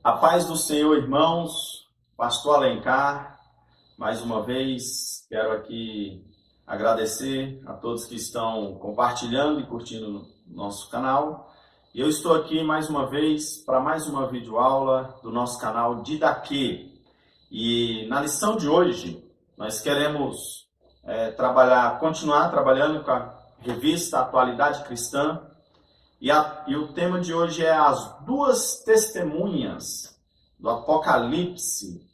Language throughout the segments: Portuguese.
A paz do Senhor, irmãos, Pastor Alencar, mais uma vez quero aqui agradecer a todos que estão compartilhando e curtindo o nosso canal. E eu estou aqui mais uma vez para mais uma videoaula do nosso canal Didaquê. E na lição de hoje nós queremos continuar trabalhando com a revista Atualidade Cristã. E o tema de hoje é as duas testemunhas do Apocalipse.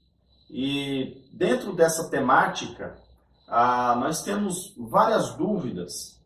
E dentro dessa temática, nós temos várias dúvidas,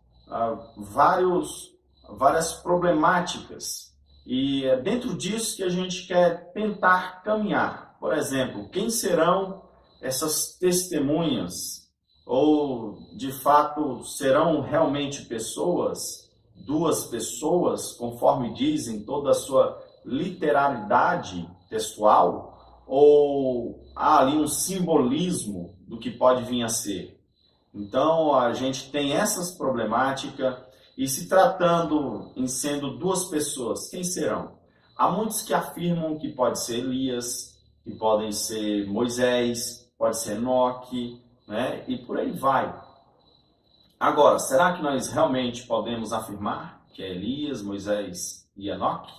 várias problemáticas. E é dentro disso que a gente quer tentar caminhar. Por exemplo, quem serão essas testemunhas? Ou, de fato, serão realmente pessoas? Duas pessoas, conforme dizem toda a sua literalidade textual, ou há ali um simbolismo do que pode vir a ser? Então, a gente tem essas problemáticas, e se tratando em sendo duas pessoas, quem serão? Há muitos que afirmam que pode ser Elias, que podem ser Moisés, pode ser Enoque, né? E por aí vai. Agora, será que nós realmente podemos afirmar que é Elias, Moisés e Enoque?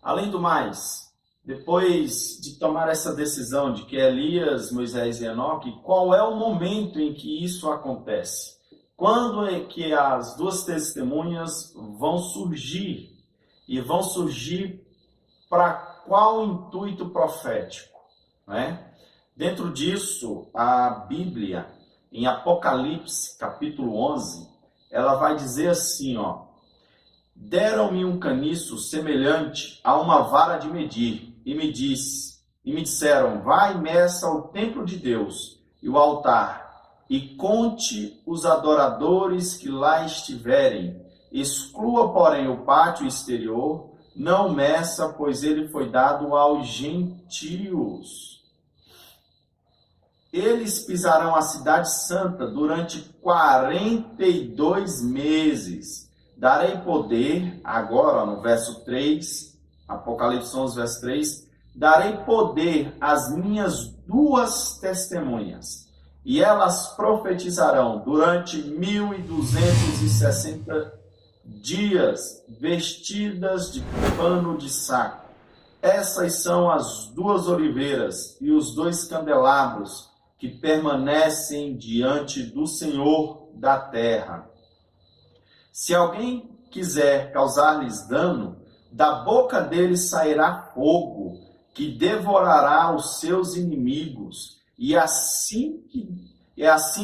Além do mais, depois de tomar essa decisão de que é Elias, Moisés e Enoque, qual é o momento em que isso acontece? Quando é que as duas testemunhas vão surgir? E vão surgir para qual intuito profético, né? Dentro disso, a Bíblia, em Apocalipse, capítulo 11, ela vai dizer assim, deram-me um caniço semelhante a uma vara de medir, e me disseram, vai e meça o templo de Deus e o altar, e conte os adoradores que lá estiverem. Exclua, porém, o pátio exterior, não meça, pois ele foi dado aos gentios. Eles pisarão a cidade santa durante 42 meses. Darei poder, agora no verso 3, Apocalipse 11, verso 3, darei poder às minhas duas testemunhas, e elas profetizarão durante 1260 dias, vestidas de pano de saco. Essas são as duas oliveiras e os dois candelabros que permanecem diante do Senhor da terra. Se alguém quiser causar-lhes dano, da boca deles sairá fogo, que devorará os seus inimigos. E é assim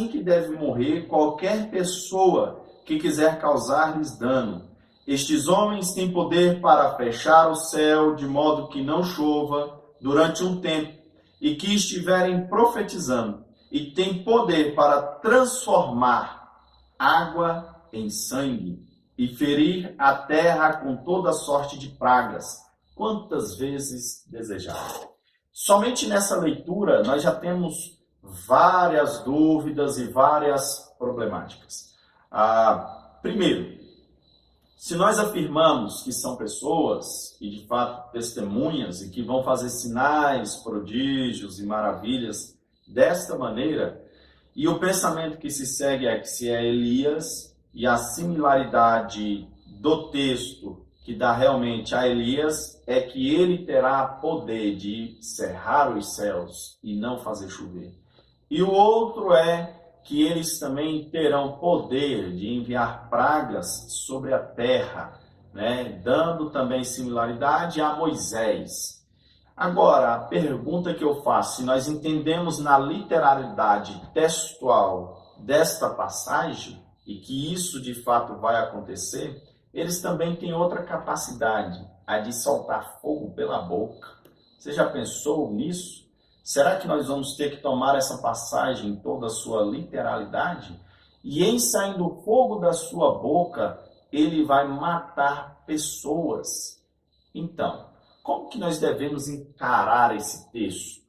que deve morrer qualquer pessoa que quiser causar-lhes dano. Estes homens têm poder para fechar o céu, de modo que não chova durante um tempo, e que estiverem profetizando, e têm poder para transformar água em sangue, e ferir a terra com toda sorte de pragas, quantas vezes desejar. Somente nessa leitura nós já temos várias dúvidas e várias problemáticas. Primeiro, se nós afirmamos que são pessoas, e de fato testemunhas, e que vão fazer sinais, prodígios e maravilhas desta maneira, e o pensamento que se segue é que se é Elias, e a similaridade do texto que dá realmente a Elias é que ele terá poder de cerrar os céus e não fazer chover. E o outro é que eles também terão poder de enviar pragas sobre a terra, né? Dando também similaridade a Moisés. Agora, a pergunta que eu faço, se nós entendemos na literalidade textual desta passagem, e que isso de fato vai acontecer, eles também têm outra capacidade, a de soltar fogo pela boca. Você já pensou nisso? Será que nós vamos ter que tomar essa passagem em toda a sua literalidade? E em saindo fogo da sua boca, ele vai matar pessoas. Então, como que nós devemos encarar esse texto?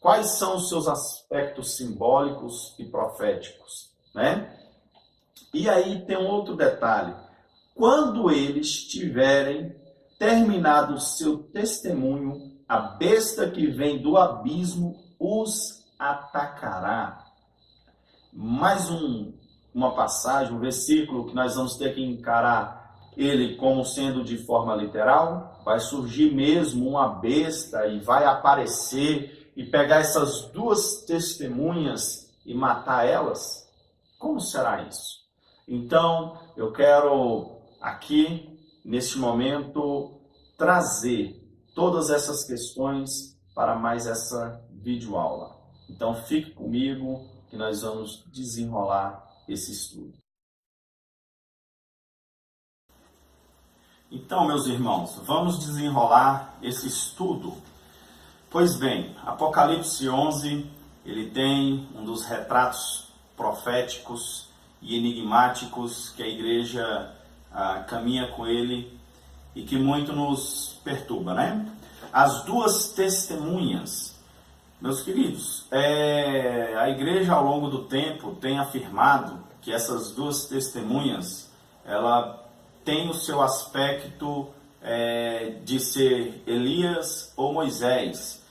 Quais são os seus aspectos simbólicos e proféticos, né? E aí tem um outro detalhe. Quando eles tiverem terminado o seu testemunho, a besta que vem do abismo os atacará. Mais uma passagem, um versículo que nós vamos ter que encarar ele como sendo de forma literal. Vai surgir mesmo uma besta e vai aparecer e pegar essas duas testemunhas e matar elas? Como será isso? Então, eu quero aqui, neste momento, trazer todas essas questões para mais essa videoaula. Então, fique comigo que nós vamos desenrolar esse estudo. Então, meus irmãos, vamos desenrolar esse estudo. Pois bem, Apocalipse 11, ele tem um dos retratos proféticos e enigmáticos que a igreja caminha com ele e que muito nos perturba, né? As duas testemunhas. Meus queridos, a igreja ao longo do tempo tem afirmado que essas duas testemunhas, ela tem o seu aspecto de ser Elias ou Moisés.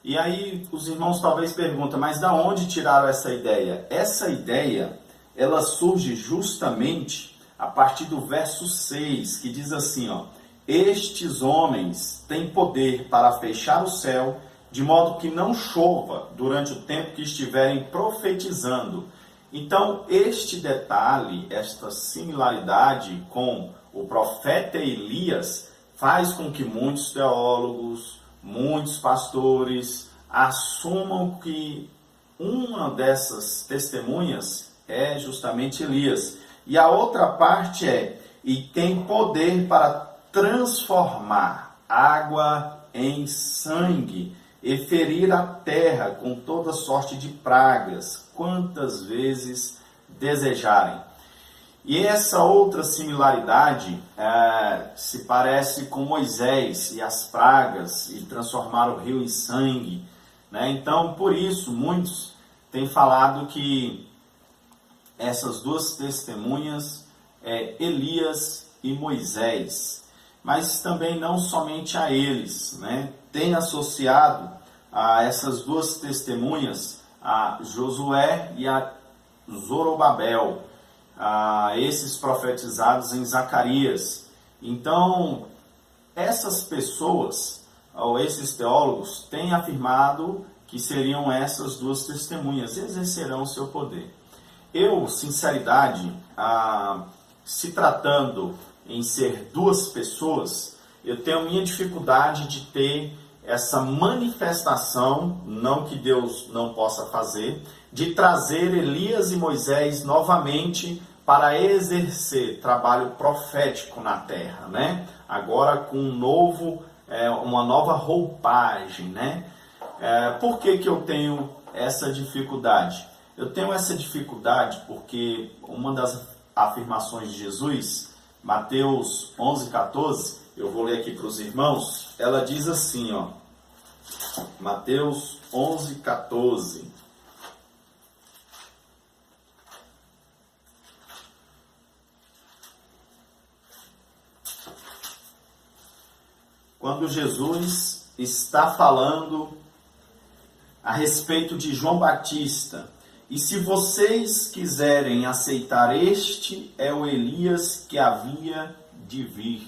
E aí os irmãos talvez perguntam, mas da onde tiraram essa ideia? Essa ideia, ela surge justamente a partir do verso 6, que diz assim, ó: estes homens têm poder para fechar o céu, de modo que não chova durante o tempo que estiverem profetizando. Então, este detalhe, esta similaridade com o profeta Elias, faz com que muitos teólogos, muitos pastores, assumam que uma dessas testemunhas é justamente Elias. E a outra parte e tem poder para transformar água em sangue e ferir a terra com toda sorte de pragas, quantas vezes desejarem. E essa outra similaridade se parece com Moisés e as pragas e transformar o rio em sangue, né? Então, por isso, muitos têm falado que essas duas testemunhas Elias e Moisés. Mas também não somente a eles, né? Tem associado a essas duas testemunhas a Josué e a Zorobabel, a esses profetizados em Zacarias. Então, essas pessoas, ou esses teólogos, têm afirmado que seriam essas duas testemunhas, exercerão o seu poder. Eu, sinceridade, se tratando em ser duas pessoas, eu tenho minha dificuldade de ter essa manifestação, não que Deus não possa fazer, de trazer Elias e Moisés novamente para exercer trabalho profético na terra, né? Agora com uma nova roupagem, né? Por que eu tenho essa dificuldade? Eu tenho essa dificuldade porque uma das afirmações de Jesus, Mateus 11:14, eu vou ler aqui para os irmãos, ela diz assim, ó, Mateus 11:14. Quando Jesus está falando a respeito de João Batista, e se vocês quiserem aceitar, este é o Elias que havia de vir.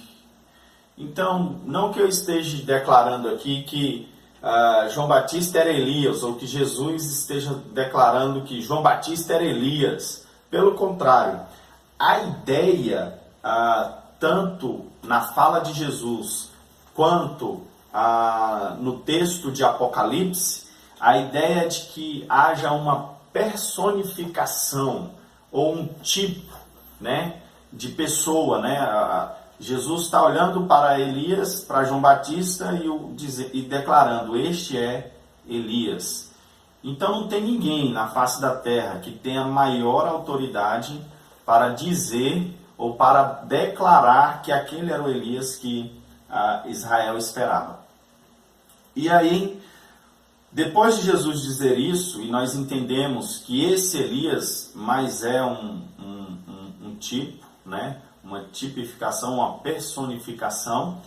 Então, não que eu esteja declarando aqui que João Batista era Elias, ou que Jesus esteja declarando que João Batista era Elias. Pelo contrário, a ideia, tanto na fala de Jesus, quanto no texto de Apocalipse, a ideia de que haja uma personificação ou um tipo, né, de pessoa, né? Jesus está olhando para Elias, para João Batista e declarando: este é Elias. Então não tem ninguém na face da terra que tenha maior autoridade para dizer ou para declarar que aquele era o Elias que Israel esperava. E aí, depois de Jesus dizer isso, e nós entendemos que esse Elias mais é um tipo, né? Uma tipificação, uma personificação,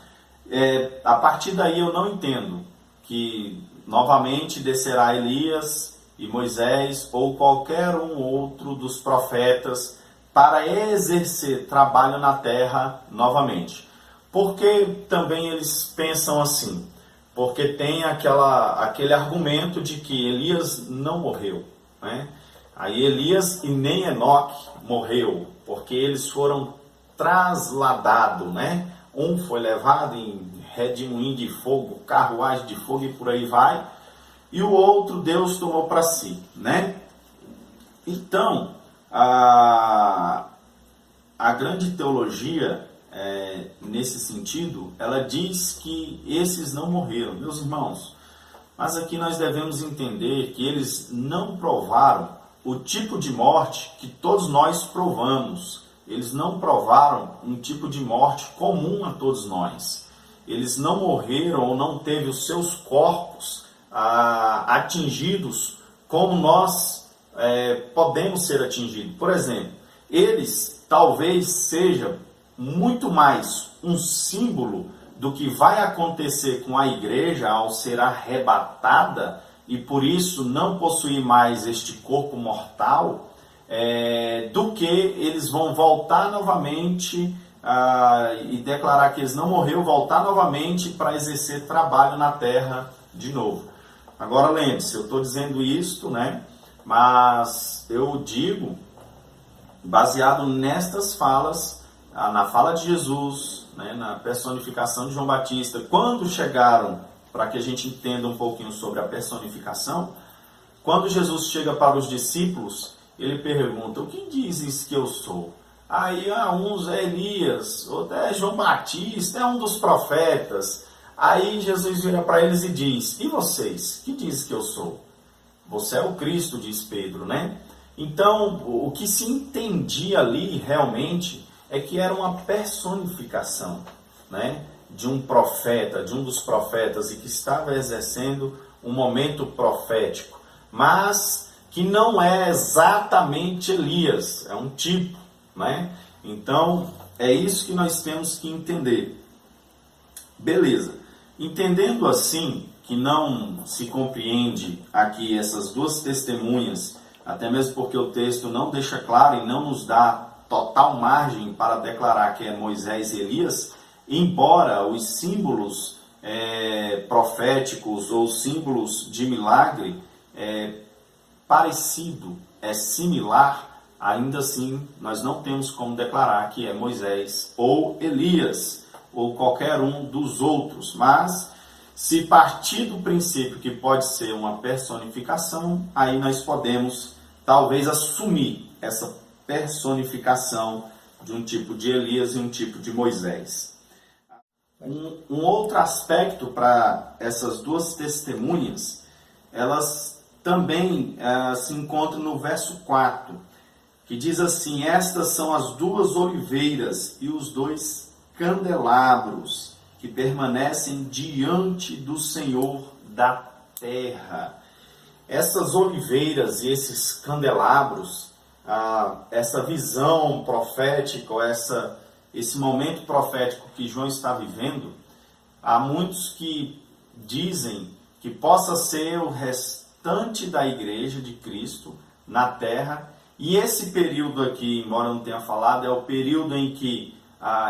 A partir daí eu não entendo que novamente descerá Elias e Moisés ou qualquer um outro dos profetas para exercer trabalho na terra novamente. Porque também eles pensam assim? Porque tem aquele argumento de que Elias não morreu, né? Aí Elias e nem Enoque morreu, porque eles foram trasladados, né? Um foi levado em redemoinho de fogo, carruagem de fogo e por aí vai, e o outro Deus tomou para si, né? Então, a grande teologia, nesse sentido, ela diz que esses não morreram, meus irmãos, mas aqui nós devemos entender que eles não provaram o tipo de morte que todos nós provamos. Eles não provaram um tipo de morte comum a todos nós. Eles não morreram ou não teve os seus corpos atingidos como nós podemos ser atingidos. Por exemplo, eles talvez sejam muito mais um símbolo do que vai acontecer com a igreja ao ser arrebatada e por isso não possuir mais este corpo mortal, do que eles vão voltar novamente e declarar que eles não morreram, voltar novamente para exercer trabalho na terra de novo. Agora lembre-se, eu estou dizendo isto, né? Mas eu digo, baseado nestas falas, na fala de Jesus, né, na personificação de João Batista, quando chegaram, para que a gente entenda um pouquinho sobre a personificação, quando Jesus chega para os discípulos, ele pergunta: o que dizes que eu sou? Aí uns é Elias, outro é João Batista, é um dos profetas. Aí Jesus vira para eles e diz: e vocês, que dizem que eu sou? Você é o Cristo, diz Pedro, né? Então, o que se entendia ali realmente é que era uma personificação, né, de um profeta, de um dos profetas, e que estava exercendo um momento profético, mas que não é exatamente Elias, é um tipo, né? Então, é isso que nós temos que entender. Beleza. Entendendo assim, que não se compreende aqui essas duas testemunhas, até mesmo porque o texto não deixa claro e não nos dá total margem para declarar que é Moisés e Elias, embora os símbolos proféticos ou símbolos de milagre similar, ainda assim nós não temos como declarar que é Moisés ou Elias ou qualquer um dos outros. Mas se partir do princípio que pode ser uma personificação, aí nós podemos talvez assumir essa personificação de um tipo de Elias e um tipo de Moisés. Um outro aspecto para essas duas testemunhas, elas também se encontram no verso 4, que diz assim: estas são as duas oliveiras e os dois candelabros que permanecem diante do Senhor da terra. Essas oliveiras e esses candelabros, essa visão profética, esse momento profético que João está vivendo, há muitos que dizem que possa ser o restante da igreja de Cristo na terra, e esse período aqui, embora eu não tenha falado, é o período em que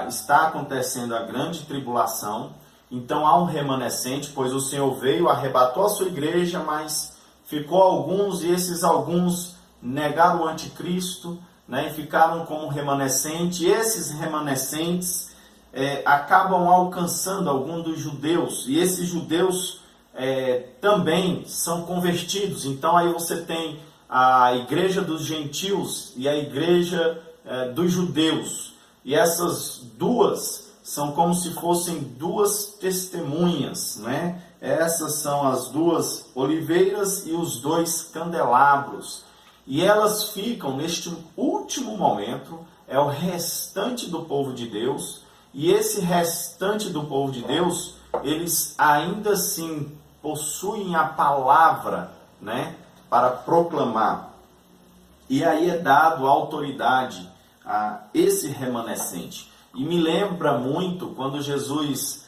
está acontecendo a grande tribulação. Então há um remanescente, pois o Senhor veio, arrebatou a sua igreja, mas ficou alguns, e esses alguns negaram o anticristo, né, e ficaram como remanescente. E esses remanescentes acabam alcançando alguns dos judeus, e esses judeus também são convertidos. Então aí você tem a igreja dos gentios e a igreja dos judeus, e essas duas são como se fossem duas testemunhas, né? Essas são as duas oliveiras e os dois candelabros. E elas ficam neste último momento, é o restante do povo de Deus. E esse restante do povo de Deus, eles ainda assim possuem a palavra, né, para proclamar. E aí é dado autoridade a esse remanescente. E me lembra muito quando Jesus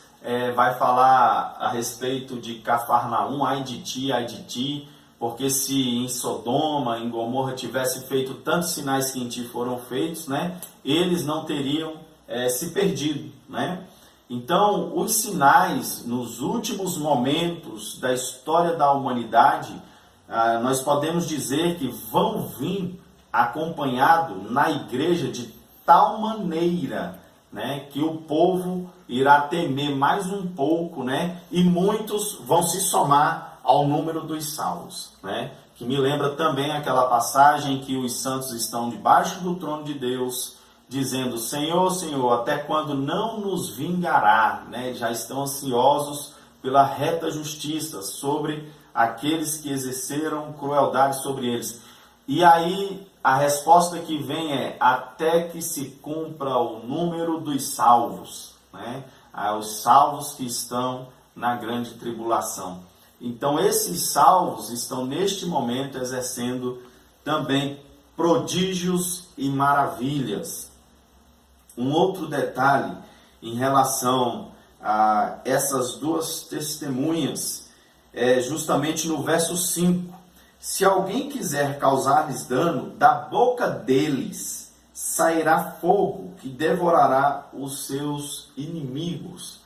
vai falar a respeito de Cafarnaum, ai de ti, porque se em Sodoma, em Gomorra tivesse feito tantos sinais que em ti foram feitos, né, eles não teriam se perdido, né? Então, os sinais nos últimos momentos da história da humanidade, nós podemos dizer que vão vir acompanhado na igreja de tal maneira, né, que o povo irá temer mais um pouco, né, e muitos vão se somar ao número dos salvos, né, que me lembra também aquela passagem que os santos estão debaixo do trono de Deus, dizendo: Senhor, Senhor, até quando não nos vingará, né? Já estão ansiosos pela reta justiça sobre aqueles que exerceram crueldade sobre eles. E aí a resposta que vem é: até que se cumpra o número dos salvos, né? Os salvos que estão na grande tribulação. Então esses salvos estão neste momento exercendo também prodígios e maravilhas. Um outro detalhe em relação a essas duas testemunhas é justamente no verso 5. Se alguém quiser causar-lhes dano, da boca deles sairá fogo que devorará os seus inimigos.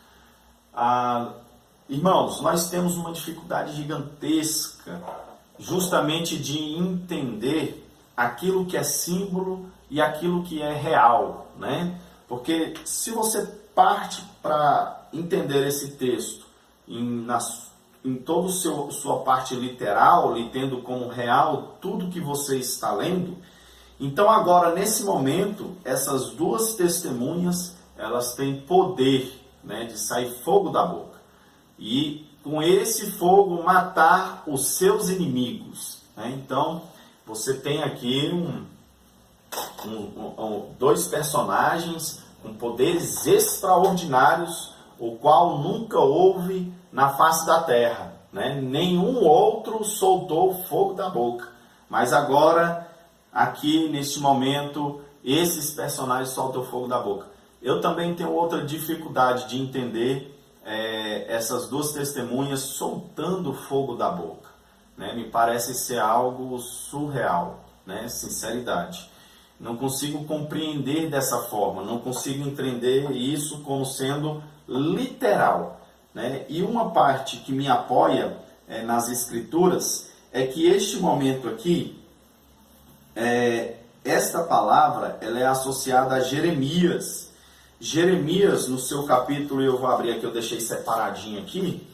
Irmãos, nós temos uma dificuldade gigantesca justamente de entender aquilo que é símbolo e aquilo que é real, né? Porque se você parte para entender esse texto em toda a sua parte literal, e tendo como real tudo que você está lendo, então agora, nesse momento, essas duas testemunhas, elas têm poder, né, de sair fogo da boca. E com esse fogo matar os seus inimigos, né? Então, você tem aqui dois personagens com poderes extraordinários, o qual nunca houve na face da terra, né? Nenhum outro soltou o fogo da boca, mas agora, aqui neste momento, esses personagens soltam o fogo da boca. Eu também tenho outra dificuldade de entender essas duas testemunhas soltando o fogo da boca, né? Me parece ser algo surreal, né? Sinceridade. Não consigo compreender dessa forma, não consigo entender isso como sendo literal, né? E uma parte que me apoia nas Escrituras é que este momento aqui, esta palavra, ela é associada a Jeremias. Jeremias, no seu capítulo, eu vou abrir aqui, eu deixei separadinho aqui,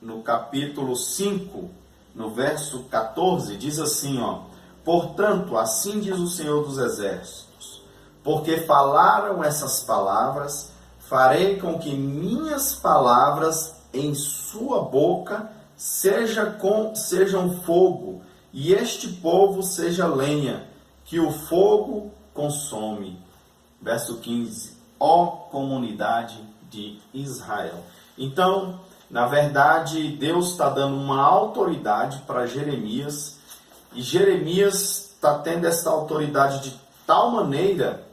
no capítulo 5, no verso 14, diz assim, ó: portanto, assim diz o Senhor dos Exércitos, porque falaram essas palavras, farei com que minhas palavras em sua boca sejam fogo, e este povo seja lenha, que o fogo consome. Verso 15, ó comunidade de Israel. Então, na verdade, Deus está dando uma autoridade para Jeremias, e Jeremias está tendo essa autoridade de tal maneira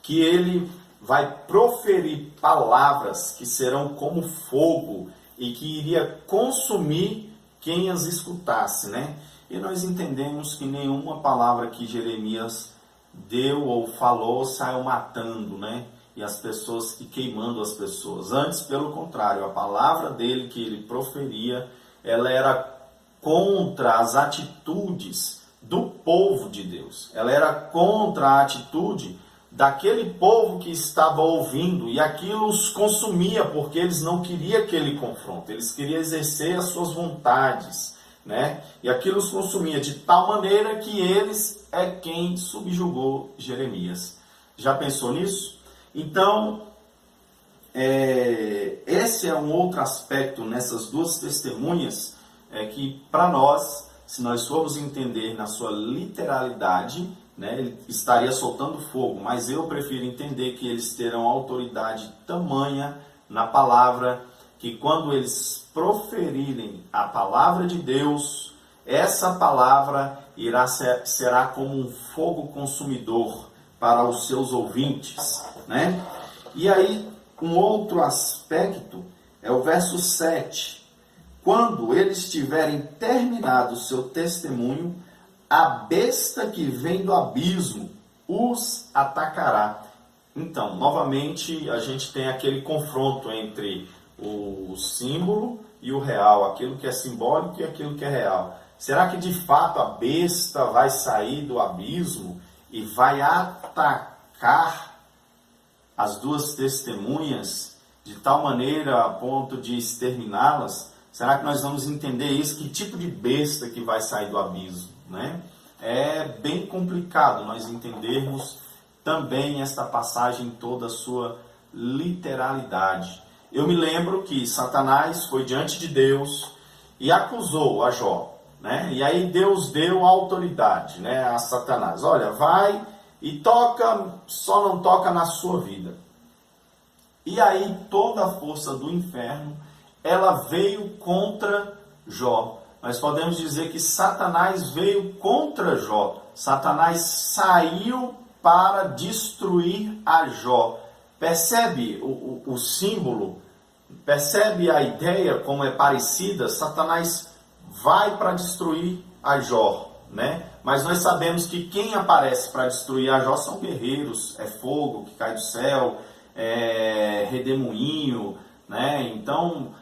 que ele vai proferir palavras que serão como fogo e que iria consumir quem as escutasse, né? E nós entendemos que nenhuma palavra que Jeremias deu ou falou saiu matando, né? E as pessoas, e queimando as pessoas. Antes, pelo contrário, a palavra dele que ele proferia, ela era contra as atitudes do povo de Deus. Ela era contra a atitude daquele povo que estava ouvindo, e aquilo os consumia, porque eles não queriam aquele confronto, eles queriam exercer as suas vontades, né? E aquilo os consumia de tal maneira que eles é quem subjugou Jeremias. Já pensou nisso? Então, esse é um outro aspecto nessas duas testemunhas, que para nós, se nós formos entender na sua literalidade, né, ele estaria soltando fogo, mas eu prefiro entender que eles terão autoridade tamanha na palavra, que quando eles proferirem a palavra de Deus, essa palavra será como um fogo consumidor para os seus ouvintes, né? E aí um outro aspecto é o verso 7. Quando eles tiverem terminado o seu testemunho, a besta que vem do abismo os atacará. Então, novamente, a gente tem aquele confronto entre o símbolo e o real, aquilo que é simbólico e aquilo que é real. Será que de fato a besta vai sair do abismo e vai atacar as duas testemunhas de tal maneira a ponto de exterminá-las? Será que nós vamos entender isso? Que tipo de besta que vai sair do abismo, né? É bem complicado nós entendermos também esta passagem em toda a sua literalidade. Eu me lembro que Satanás foi diante de Deus e acusou a Jó, né? E aí Deus deu autoridade, né, a Satanás. Olha, vai e toca, só não toca na sua vida. E aí toda a força do inferno, ela veio contra Jó. Nós podemos dizer que Satanás veio contra Jó. Satanás saiu para destruir a Jó. Percebe o símbolo? Percebe a ideia como é parecida? Satanás vai para destruir a Jó, né? Mas nós sabemos que quem aparece para destruir a Jó são guerreiros, é fogo que cai do céu, é redemoinho, né? Então,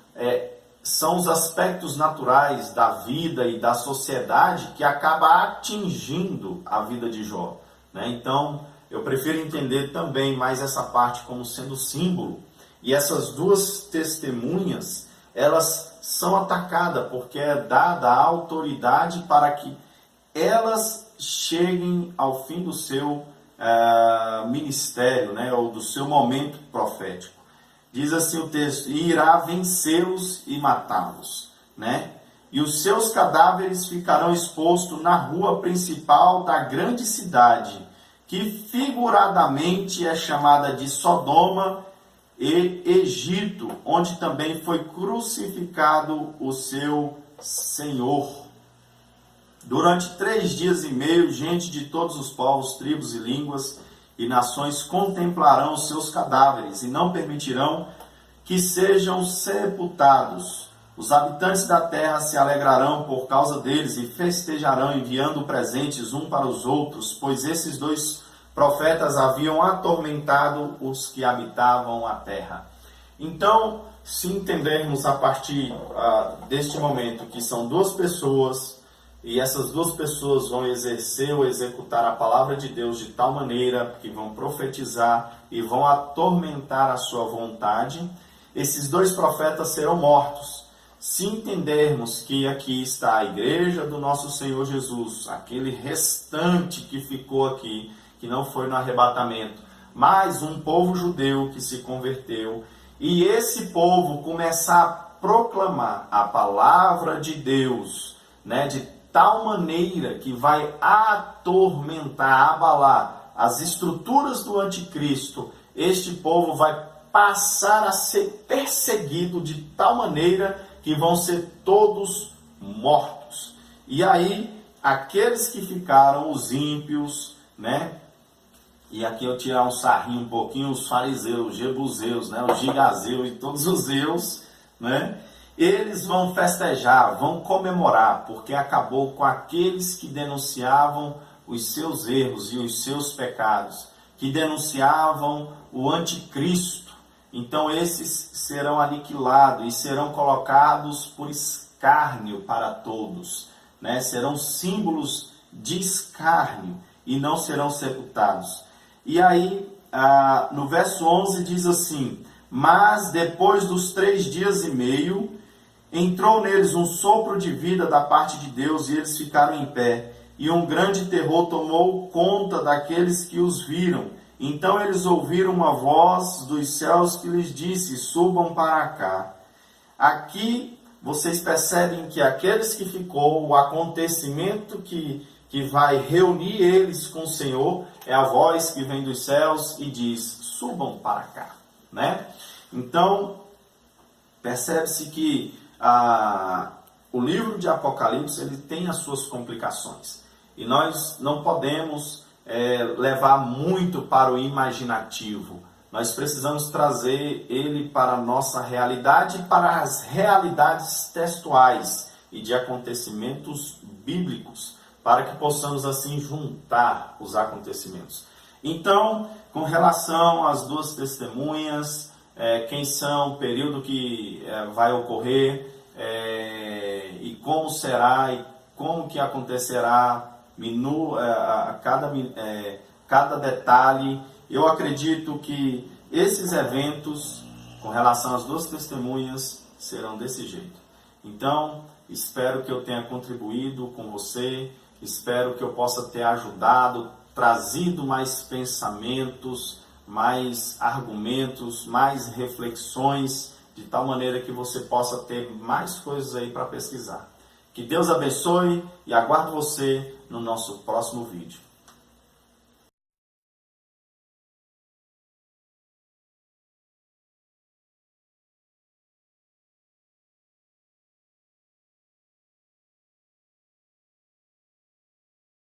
são os aspectos naturais da vida e da sociedade que acabam atingindo a vida de Jó, né? Então, eu prefiro entender também mais essa parte como sendo símbolo. E essas duas testemunhas, elas são atacadas porque é dada a autoridade para que elas cheguem ao fim do seu ministério, né, ou do seu momento profético. Diz assim o texto: e irá vencê-los e matá-los, né? E os seus cadáveres ficarão expostos na rua principal da grande cidade, que figuradamente é chamada de Sodoma e Egito, onde também foi crucificado o seu Senhor. Durante 3 dias e meio, gente de todos os povos, tribos e línguas e nações contemplarão os seus cadáveres e não permitirão que sejam sepultados. Os habitantes da terra se alegrarão por causa deles e festejarão, enviando presentes uns para os outros, pois esses dois profetas haviam atormentado os que habitavam a terra. Então, se entendermos a partir deste momento que são duas pessoas, e essas duas pessoas vão exercer ou executar a palavra de Deus de tal maneira que vão profetizar e vão atormentar a sua vontade, esses dois profetas serão mortos. Se entendermos que aqui está a igreja do nosso Senhor Jesus, aquele restante que ficou aqui, que não foi no arrebatamento, mas um povo judeu que se converteu, e esse povo começar a proclamar a palavra de Deus, né, de tal maneira que vai atormentar, abalar as estruturas do anticristo, este povo vai passar a ser perseguido de tal maneira que vão ser todos mortos. E aí, aqueles que ficaram, os ímpios, né? E aqui eu tirar um sarrinho um pouquinho, os fariseus, os jebuseus, né? Os gigazeus e todos os zeus, né? Eles vão festejar, vão comemorar, porque acabou com aqueles que denunciavam os seus erros e os seus pecados, que denunciavam o anticristo. Então esses serão aniquilados e serão colocados por escárnio para todos, né? Serão símbolos de escárnio e não serão sepultados. E aí, no verso 11 diz assim: mas depois dos 3 dias e meio, entrou neles um sopro de vida da parte de Deus e eles ficaram em pé. E um grande terror tomou conta daqueles que os viram. Então eles ouviram uma voz dos céus que lhes disse: subam para cá. Aqui vocês percebem que aqueles que ficou, o acontecimento que vai reunir eles com o Senhor, é a voz que vem dos céus e diz: subam para cá, né? Então, percebe-se que o livro de Apocalipse ele tem as suas complicações. E nós não podemos levar muito para o imaginativo. Nós precisamos trazer ele para a nossa realidade, para as realidades textuais e de acontecimentos bíblicos, para que possamos assim juntar os acontecimentos. Então, com relação às duas testemunhas, quem são, o período que vai ocorrer, e como será, e como que acontecerá, cada detalhe. Eu acredito que esses eventos, com relação às duas testemunhas, serão desse jeito. Então, espero que eu tenha contribuído com você, espero que eu possa ter ajudado, trazido mais pensamentos, mais argumentos, mais reflexões, de tal maneira que você possa ter mais coisas aí para pesquisar. Que Deus abençoe e aguardo você no nosso próximo vídeo.